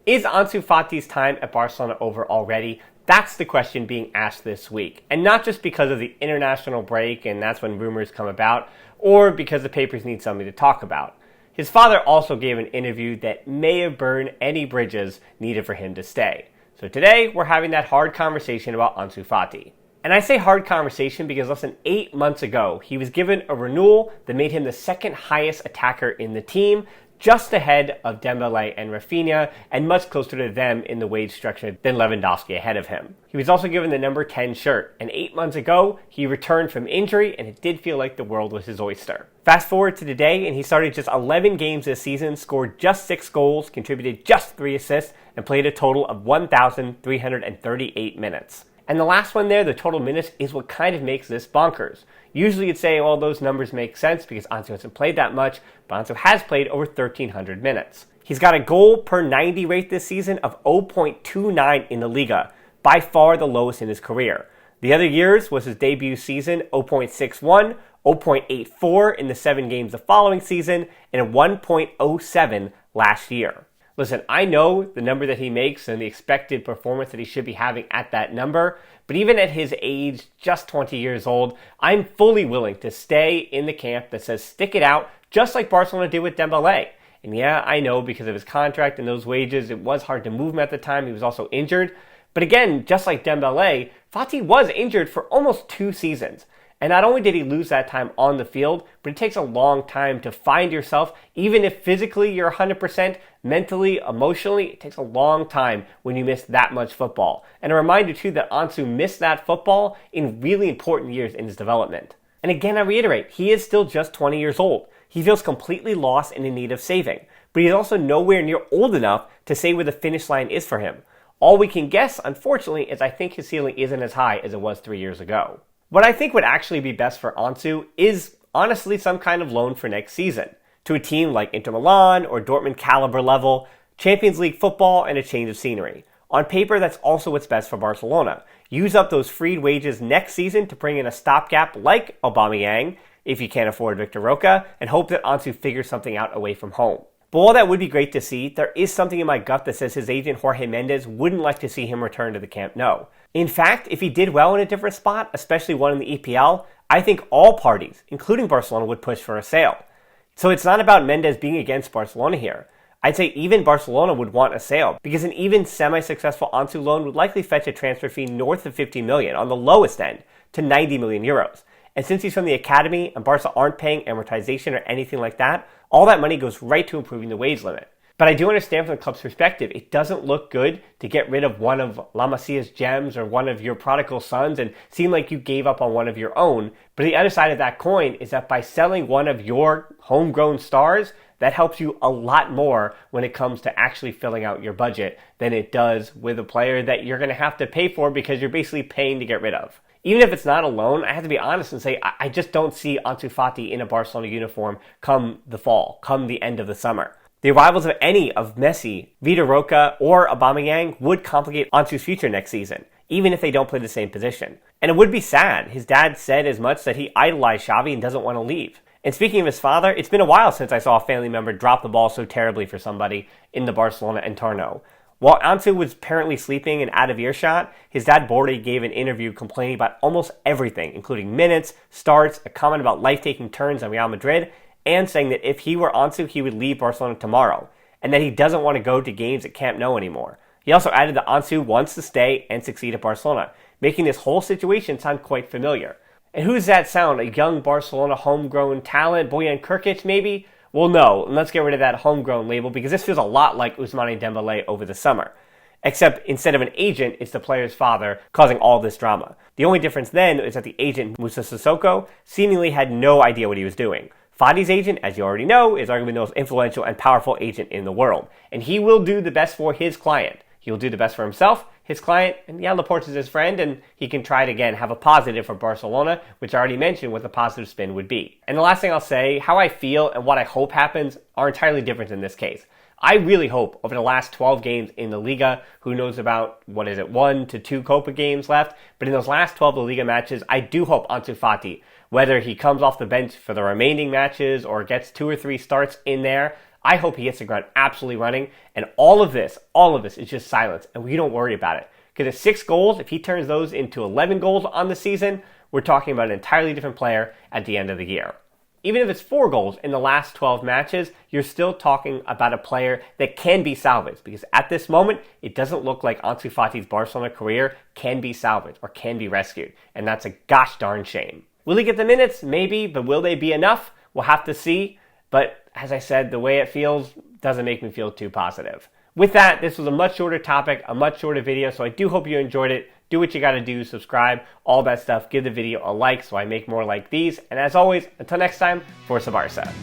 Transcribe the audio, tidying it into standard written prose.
Is Ansu Fati's time at Barcelona over already? That's the question being asked this week. And not just because of the international break and that's when rumors come about, or because the papers need something to talk about. His father also gave an interview that may have burned any bridges needed for him to stay. So today, we're having that hard conversation about Ansu Fati. And I say hard conversation because less than 8 months ago, he was given a renewal that made him the second highest attacker in the team, just ahead of Dembele and Rafinha, and much closer to them in the wage structure than Lewandowski ahead of him. He was also given the number 10 shirt, and 8 months ago, he returned from injury, and it did feel like the world was his oyster. Fast forward to today, and he started just 11 games this season, scored just 6 goals, contributed just 3 assists, and played a total of 1,338 minutes. And the last one there, the total minutes, is what kind of makes this bonkers. Usually you'd say, well, those numbers make sense because Ansu hasn't played that much, but Ansu has played over 1,300 minutes. He's got a goal per 90 rate this season of 0.29 in the Liga, by far the lowest in his career. The other years was his debut season, 0.61, 0.84 in the 7 games the following season, and 1.07 last year. Listen, I know the number that he makes and the expected performance that he should be having at that number, but even at his age, just 20 years old, I'm fully willing to stay in the camp that says stick it out, just like Barcelona did with Dembele. And yeah, I know because of his contract and those wages, it was hard to move him at the time. He was also injured. But again, just like Dembele, Fati was injured for almost 2 seasons. And not only did he lose that time on the field, but it takes a long time to find yourself. Even if physically you're 100%, mentally, emotionally, it takes a long time when you miss that much football. And a reminder too that Ansu missed that football in really important years in his development. And again, I reiterate, he is still just 20 years old. He feels completely lost and in need of saving. But he's also nowhere near old enough to say where the finish line is for him. All we can guess, unfortunately, is I think his ceiling isn't as high as it was 3 years ago. What I think would actually be best for Ansu is honestly some kind of loan for next season to a team like Inter Milan or Dortmund caliber level, Champions League football, and a change of scenery. On paper, that's also what's best for Barcelona. Use up those freed wages next season to bring in a stopgap like Aubameyang, if you can't afford Victor Roca, and hope that Ansu figures something out away from home. But while that would be great to see, there is something in my gut that says his agent Jorge Mendes wouldn't like to see him return to the Camp Nou. In fact, if he did well in a different spot, especially one in the EPL, I think all parties, including Barcelona, would push for a sale. So it's not about Mendes being against Barcelona here. I'd say even Barcelona would want a sale, because an even semi-successful Ansu loan would likely fetch a transfer fee north of 50 million, on the lowest end, to 90 million euros. And since he's from the academy and Barca aren't paying amortization or anything like that, all that money goes right to improving the wage limit. But I do understand from the club's perspective, it doesn't look good to get rid of one of La Masia's gems or one of your prodigal sons and seem like you gave up on one of your own. But the other side of that coin is that by selling one of your homegrown stars, that helps you a lot more when it comes to actually filling out your budget than it does with a player that you're going to have to pay for because you're basically paying to get rid of. Even if it's not a loan, I have to be honest and say I just don't see Ansu Fati in a Barcelona uniform come the fall, come the end of the summer. The arrivals of any of Messi, Vitor Roca, or Aubameyang would complicate Ansu's future next season, even if they don't play the same position. And it would be sad. His dad said as much that he idolized Xavi and doesn't want to leave. And speaking of his father, it's been a while since I saw a family member drop the ball so terribly for somebody in the Barcelona entorno. While Ansu was apparently sleeping and out of earshot, his dad Bordy gave an interview complaining about almost everything, including minutes, starts, a comment about life-taking turns on Real Madrid, and saying that if he were Ansu, he would leave Barcelona tomorrow, and that he doesn't want to go to games at Camp Nou anymore. He also added that Ansu wants to stay and succeed at Barcelona, making this whole situation sound quite familiar. And who does that sound? A young Barcelona homegrown talent? Bojan Krkic, maybe? Well, no, and let's get rid of that homegrown label because this feels a lot like Ousmane Dembele over the summer. Except instead of an agent, it's the player's father causing all this drama. The only difference then is that the agent, Moussa Sissoko, seemingly had no idea what he was doing. Fati's agent, as you already know, is arguably the most influential and powerful agent in the world. And he will do the best for his client. He will do the best for himself, his client, and yeah, Laporte is his friend, and he can try to, again, have a positive for Barcelona, which I already mentioned what the positive spin would be. And the last thing I'll say, how I feel and what I hope happens are entirely different in this case. I really hope over the last 12 games in the Liga, who knows about, 1 to 2 Copa games left, but in those last 12 La Liga matches, I do hope Ansu Fati, whether he comes off the bench for the remaining matches or gets 2 or 3 starts in there, I hope he hits the ground absolutely running, and all of this is just silence, and we don't worry about it. Because at 6 goals, if he turns those into 11 goals on the season, we're talking about an entirely different player at the end of the year. Even if it's 4 goals in the last 12 matches, you're still talking about a player that can be salvaged. Because at this moment, it doesn't look like Ansu Fati's Barcelona career can be salvaged or can be rescued. And that's a gosh darn shame. Will he get the minutes? Maybe, but will they be enough? We'll have to see. But as I said, the way it feels doesn't make me feel too positive. With that, this was a much shorter topic, a much shorter video, so I do hope you enjoyed it. Do what you gotta do, subscribe, all that stuff. Give the video a like so I make more like these. And as always, until next time, Forza Barca.